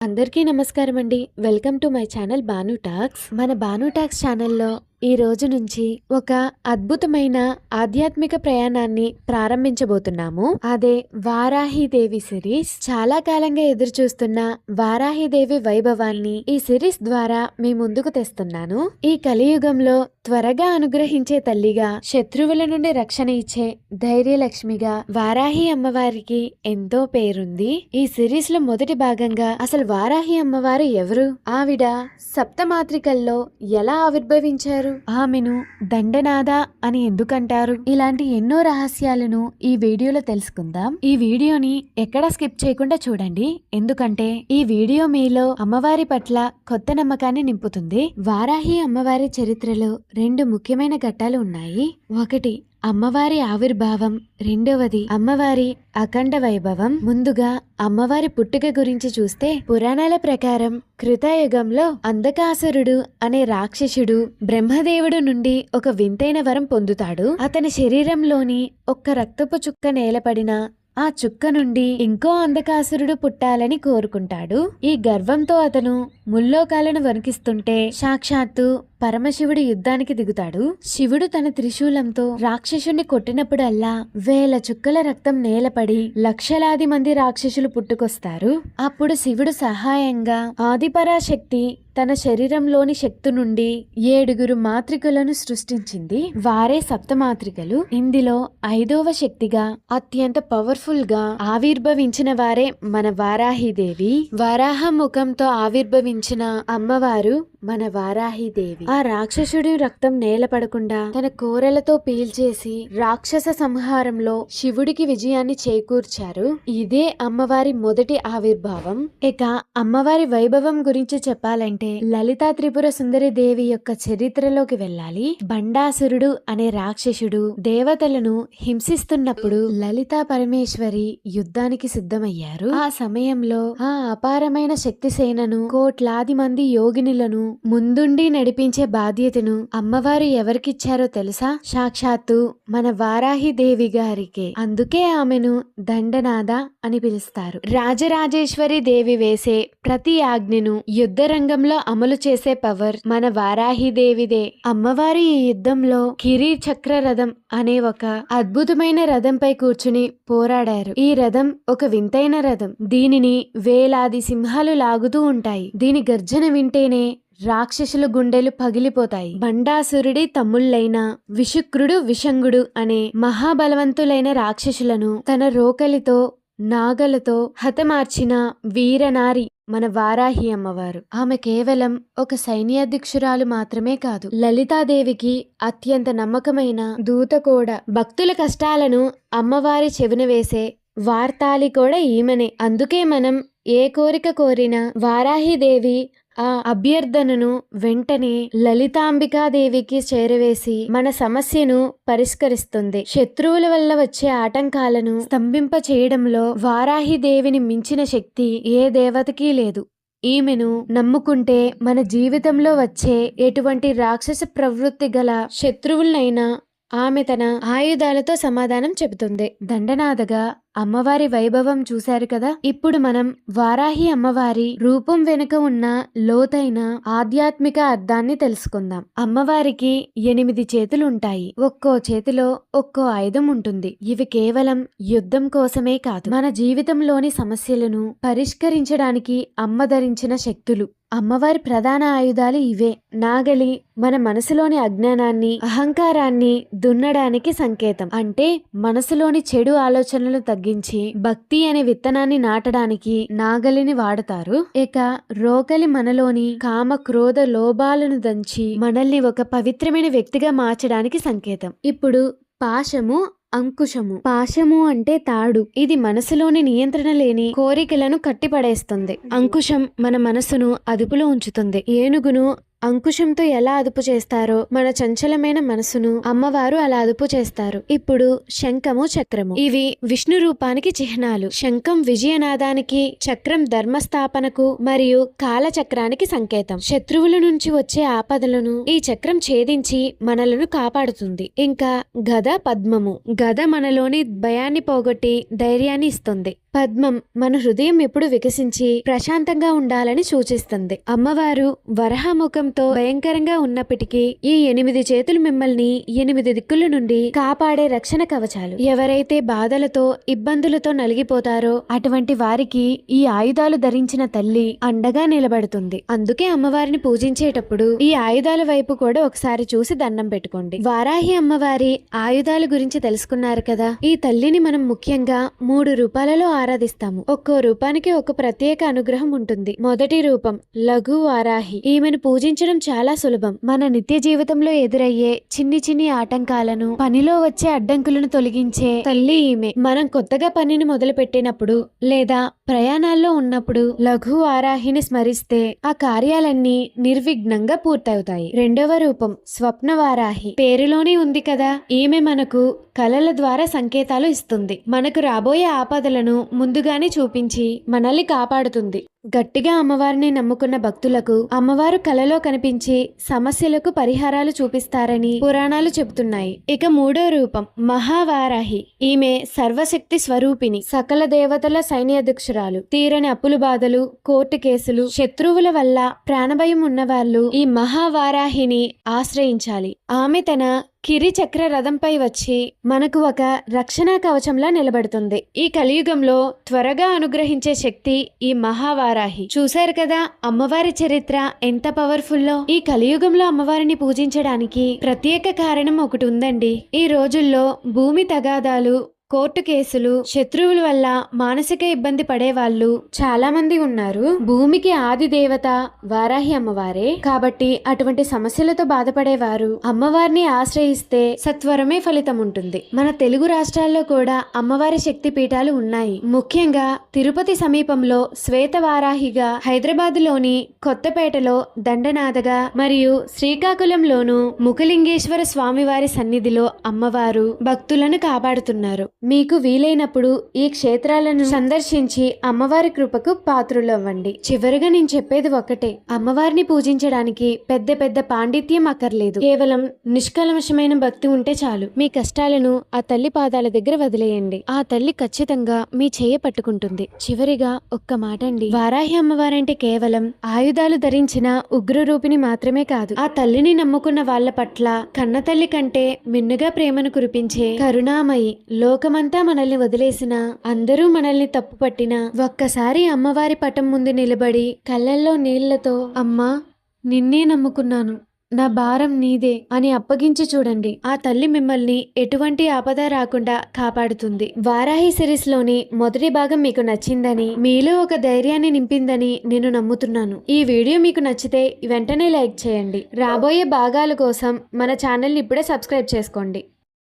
అందరికీ నమస్కారం అండి. Welcome to my channel Banu talks. మన బాను టాక్స్ ఛానల్లో ఈ రోజు నుంచి ఒక అద్భుతమైన ఆధ్యాత్మిక ప్రయాణాన్ని ప్రారంభించబోతున్నాము. అదే వారాహిదేవి సిరీస్. చాలా కాలంగా ఎదురు చూస్తున్న వారాహిదేవి వైభవాన్ని ఈ సిరీస్ ద్వారా మీ ముందుకు తెస్తున్నాను. ఈ కలియుగంలో త్వరగా అనుగ్రహించే తల్లిగా, శత్రువుల నుండి రక్షణ ఇచ్చే ధైర్యలక్ష్మిగా వారాహి అమ్మవారికి ఎంతో పేరుంది. ఈ సిరీస్ లో మొదటి భాగంగా అసలు వారాహి అమ్మవారు ఎవరు, ఆవిడ సప్తమాత్రికల్లో ఎలా ఆవిర్భవించారు, ఆమెను దండనాద అని ఎందుకంటారు, ఇలాంటి ఎన్నో రహస్యాలను ఈ వీడియోలో తెలుసుకుందాం. ఈ వీడియోని ఎక్కడా స్కిప్ చేయకుండా చూడండి, ఎందుకంటే ఈ వీడియో మీలో అమ్మవారి పట్ల కొత్త నమ్మకాన్ని నింపుతుంది. వారాహి అమ్మవారి చరిత్రలో రెండు ముఖ్యమైన ఘట్టాలు ఉన్నాయి. ఒకటి అమ్మవారి ఆవిర్భావం, రెండవది అమ్మవారి అఖండ వైభవం. ముందుగా అమ్మవారి పుట్టుక గురించి చూస్తే పురాణాల ప్రకారం కృతయుగంలో అంధకాసురుడు అనే రాక్షసుడు బ్రహ్మదేవుడు నుండి ఒక వింతైన వరం పొందుతాడు. అతని శరీరంలోని ఒక్క రక్తపు చుక్క నేలపడిన ఆ చుక్క నుండి ఇంకో అంధకాసురుడు పుట్టాలని కోరుకుంటాడు. ఈ గర్వంతో అతను ముల్లోకాలను వణికిస్తుంటే సాక్షాత్తు పరమశివుడు యుద్ధానికి దిగుతాడు. శివుడు తన త్రిశూలంతో రాక్షసుని కొట్టినప్పుడల్లా వేల చుక్కల రక్తం నేలపడి లక్షలాది మంది రాక్షసులు పుట్టుకొస్తారు. అప్పుడు శివుడు సహాయంగా ఆదిపరాశక్తి తన శరీరంలోని శక్తి నుండి 7 మాత్రికలను సృష్టించింది. వారే సప్తమాత్రికలు. ఇందులో 5వ శక్తిగా అత్యంత పవర్ఫుల్ గా ఆవిర్భవించిన వారే మన వారాహిదేవి. వరాహ ముఖంతో ఆవిర్భవించిన అమ్మవారు మన వారాహిదేవి. ఆ రాక్షసుడి రక్తం నేలపడకుండా తన కోరలతో పీల్చేసి రాక్షస సంహారంలో శివుడికి విజయాన్ని చేకూర్చారు. ఇదే అమ్మవారి మొదటి ఆవిర్భావం. ఇక అమ్మవారి వైభవం గురించి చెప్పాలంటే లలితా త్రిపుర సుందరి దేవి యొక్క చరిత్రలోకి వెళ్ళాలి. బండాసురుడు అనే రాక్షసుడు దేవతలను హింసిస్తున్నప్పుడు లలితా పరమేశ్వరి యుద్ధానికి సిద్ధమయ్యారు. ఆ సమయంలో ఆ అపారమైన శక్తి సేనను, కోట్లాది మంది యోగినులను ముందుండి నడిపించే బాధ్యతను అమ్మవారు ఎవరికిచ్చారో తెలుసా? సాక్షాత్తు మన వారాహి దేవి గారికే. అందుకే ఆమెను దండనాద అని పిలుస్తారు. రాజరాజేశ్వరి దేవి వేసే ప్రతి ఆజ్ఞను యుద్ధ రంగంలో అమలు చేసే పవర్ మన వారాహి దేవిదే. అమ్మవారు ఈ యుద్ధంలో కిరీట్ చక్ర రథం అనే ఒక అద్భుతమైన రథంపై కూర్చుని పోరాడారు. ఈ రథం ఒక వింతైన రథం. దీనిని వేలాది సింహాలు లాగుతూ ఉంటాయి. దీని గర్జన వింటేనే రాక్షసుల గుండెలు పగిలిపోతాయి. బండాసురుడి తమ్ముళ్ళైన విశుక్రుడు, విషంగుడు అనే మహాబలవంతులైన రాక్షసులను తన రోకలితో, నాగలతో హతమార్చిన వీరనారి మన వారాహి అమ్మవారు. ఆమె కేవలం ఒక సైన్యాధ్యక్షురాలు మాత్రమే కాదు, లలితాదేవికి అత్యంత నమ్మకమైన దూత కూడా. భక్తుల కష్టాలను అమ్మవారి చెవిన వేసే వార్తాలి కూడా ఈమెనే. అందుకే మనం ఏ కోరిక కోరినా వారాహిదేవి ఆ అభ్యర్థనను వెంటనే లలితాంబికాదేవికి చేరవేసి మన సమస్యను పరిష్కరిస్తుంది. శత్రువుల వల్ల వచ్చే ఆటంకాలను స్తంభింప చేయడంలో వారాహిదేవిని మించిన శక్తి ఏ దేవతకి లేదు. ఈమెను నమ్ముకుంటే మన జీవితంలో వచ్చే ఎటువంటి రాక్షస ప్రవృత్తి గల శత్రువులనైనా ఆమె తన ఆయుధాలతో సమాధానం చెబుతుంది. దండనాథగా అమ్మవారి వైభవం చూశారు కదా. ఇప్పుడు మనం వారాహి అమ్మవారి రూపం వెనుక ఉన్న లోతైన ఆధ్యాత్మిక అర్థాన్ని తెలుసుకుందాం. అమ్మవారికి 8 చేతులు ఉంటాయి. ఒక్కో చేతిలో ఒక్కో ఆయుధం ఉంటుంది. ఇవి కేవలం యుద్ధం కోసమే కాదు, మన జీవితంలోని సమస్యలను పరిష్కరించడానికి అమ్మ ధరించిన శక్తులు. అమ్మవారి ప్రధాన ఆయుధాలు ఇవే. నాగలి మన మనసులోని అజ్ఞానాన్ని, అహంకారాన్ని దున్నడానికి సంకేతం. అంటే మనసులోని చెడు ఆలోచనలు తగ్గించి భక్తి అనే విత్తనాన్ని నాటడానికి నాగలిని వాడతారు. ఇక రోకలి మనలోని కామ, క్రోధ, లోభాలను దంచి మనల్ని ఒక పవిత్రమైన వ్యక్తిగా మార్చడానికి సంకేతం. ఇప్పుడు పాశము, అంకుశము. పాశము అంటే తాడు. ఇది మనసులోని నియంత్రణ లేని కోరికలను కట్టిపడేస్తుంది. అంకుశం మన మనసును అదుపులో ఉంచుతుంది. ఏనుగును అంకుశంతో ఎలా అదుపు చేస్తారో మన చంచలమైన మనసును అమ్మవారు అలా అదుపు చేస్తారు. ఇప్పుడు శంఖము, చక్రము ఇవి విష్ణు రూపానికి చిహ్నాలు. శంఖం విజయనాదానికి, చక్రం ధర్మస్థాపనకు మరియు కాలచక్రానికి సంకేతం. శత్రువుల నుంచి వచ్చే ఆపదలను ఈ చక్రం ఛేదించి మనలను కాపాడుతుంది. ఇంకా గద, పద్మము. గద మనలోని భయాన్ని పోగొట్టి ధైర్యాన్ని ఇస్తుంది. పద్మం మన హృదయం ఎప్పుడు వికసించి ప్రశాంతంగా ఉండాలని సూచిస్తుంది. అమ్మవారు వరహముఖంతో భయంకరంగా ఉన్నప్పటికీ ఈ 8 చేతులు మిమ్మల్ని 8 దిక్కుల నుండి కాపాడే రక్షణ కవచాలు. ఎవరైతే బాధలతో ఇబ్బందులతో నలిగిపోతారో అటువంటి వారికి ఈ ఆయుధాలు ధరించిన తల్లి అండగా నిలబడుతుంది. అందుకే అమ్మవారిని పూజించేటప్పుడు ఈ ఆయుధాల వైపు కూడా ఒకసారి చూసి దండం పెట్టుకోండి. వారాహి అమ్మవారి ఆయుధాల గురించి తెలుసుకున్నారు కదా. ఈ తల్లిని మనం ముఖ్యంగా 3 రూపాలలో ఆరాధిస్తాము. ఒక్కో రూపానికి ఒక ప్రత్యేక అనుగ్రహం ఉంటుంది. మొదటి రూపం లఘు వారాహి. ఈమెను పూజించడం చాలా సులభం. మన నిత్య జీవితంలో ఎదురయ్యే చిన్ని ఆటంకాలను, పనిలో వచ్చే అడ్డంకులను తొలగించే తల్లి ఈమె. మనం కొత్తగా పనిని మొదలు పెట్టినప్పుడు లేదా ప్రయాణాల్లో ఉన్నప్పుడు లఘు వారాహిని స్మరిస్తే ఆ కార్యాలన్నీ నిర్విఘ్నంగా పూర్తవుతాయి. రెండవ రూపం స్వప్న వారాహి. పేరులోనే ఉంది కదా, ఈమె మనకు కలల ద్వారా సంకేతాలు ఇస్తుంది. మనకు రాబోయే ఆపదలను ముందుగానే చూపించి మనల్ని కాపాడుతుంది. గట్టిగా అమ్మవారిని నమ్ముకున్న భక్తులకు అమ్మవారు కలలో కనిపించి సమస్యలకు పరిహారాలు చూపిస్తారని పురాణాలు చెబుతున్నాయి. ఇక మూడో రూపం మహావారాహి. ఈమె సర్వశక్తి స్వరూపిణి, సకల దేవతల సైన్యాధ్యక్షురాలు. తీరని అప్పుల బాధలు, కోర్టు కేసులు, శత్రువుల వల్ల ప్రాణభయం ఉన్నవాళ్ళు ఈ మహావారాహిని ఆశ్రయించాలి. ఆమె తన కిరి చక్ర రథంపై వచ్చి మనకు ఒక రక్షణ కవచంలా నిలబడుతుంది. ఈ కలియుగంలో త్వరగా అనుగ్రహించే శక్తి ఈ మహావారాహి. చూశారు కదా అమ్మవారి చరిత్ర ఎంత పవర్ఫుల్లో. ఈ కలియుగంలో అమ్మవారిని పూజించడానికి ప్రత్యేక కారణం ఒకటి ఉందండి. ఈ రోజుల్లో భూమి తగాదాలు, కోర్టు కేసులు, శత్రువుల వల్ల మానసిక ఇబ్బంది పడే వాళ్ళు చాలా మంది ఉన్నారు. భూమికి ఆది దేవత వారాహి అమ్మవారే. కాబట్టి అటువంటి సమస్యలతో బాధపడేవారు అమ్మవారిని ఆశ్రయిస్తే సత్వరమే ఫలితం ఉంటుంది. మన తెలుగు రాష్ట్రాల్లో కూడా అమ్మవారి శక్తి పీఠాలు ఉన్నాయి. ముఖ్యంగా తిరుపతి సమీపంలో శ్వేత వారాహిగా, హైదరాబాద్లోని కొత్తపేటలో దండనాథగా మరియు శ్రీకాకుళంలోను ముఖలింగేశ్వర స్వామివారి సన్నిధిలో అమ్మవారు భక్తులను కాపాడుతున్నారు. మీకు వీలైనప్పుడు ఈ క్షేత్రాలను సందర్శించి అమ్మవారి కృపకు పాత్రులవ్వండి. చివరిగా నేను చెప్పేది ఒకటే, అమ్మవారిని పూజించడానికి పెద్ద పాండిత్యం అక్కర్లేదు. కేవలం నిష్కల్మషమైన భక్తి ఉంటే చాలు. మీ కష్టాలను ఆ తల్లి పాదాల దగ్గర వదిలేయండి. ఆ తల్లి ఖచ్చితంగా మీ చేయ పట్టుకుంటుంది. చివరిగా ఒక్క మాట అండి, వారాహి అమ్మవారంటే కేవలం ఆయుధాలు ధరించిన ఉగ్ర రూపిణి మాత్రమే కాదు. ఆ తల్లిని నమ్ముకున్న వాళ్ళ పట్ల కన్నతల్లి కంటే మిన్నుగా ప్రేమను కురిపించే కరుణామయి. లోకమంతా మనల్ని వదిలేసిన, అందరూ మనల్ని తప్పు పట్టినా ఒక్కసారి అమ్మవారి పటం ముందు నిలబడి కళ్ళల్లో నీళ్లతో అమ్మా నిన్నే నమ్ముకున్నాను, నా భారం నీదే అని అప్పగించి చూడండి. ఆ తల్లి మిమ్మల్ని ఎటువంటి ఆపద రాకుండా కాపాడుతుంది. వారాహి సిరీస్ లోని మొదటి భాగం మీకు నచ్చిందని, మీలో ఒక ధైర్యాన్ని నింపిందని నేను నమ్ముతున్నాను. ఈ వీడియో మీకు నచ్చితే వెంటనే లైక్ చేయండి. రాబోయే భాగాల కోసం మన ఛానల్ని ఇప్పుడే సబ్స్క్రైబ్ చేసుకోండి.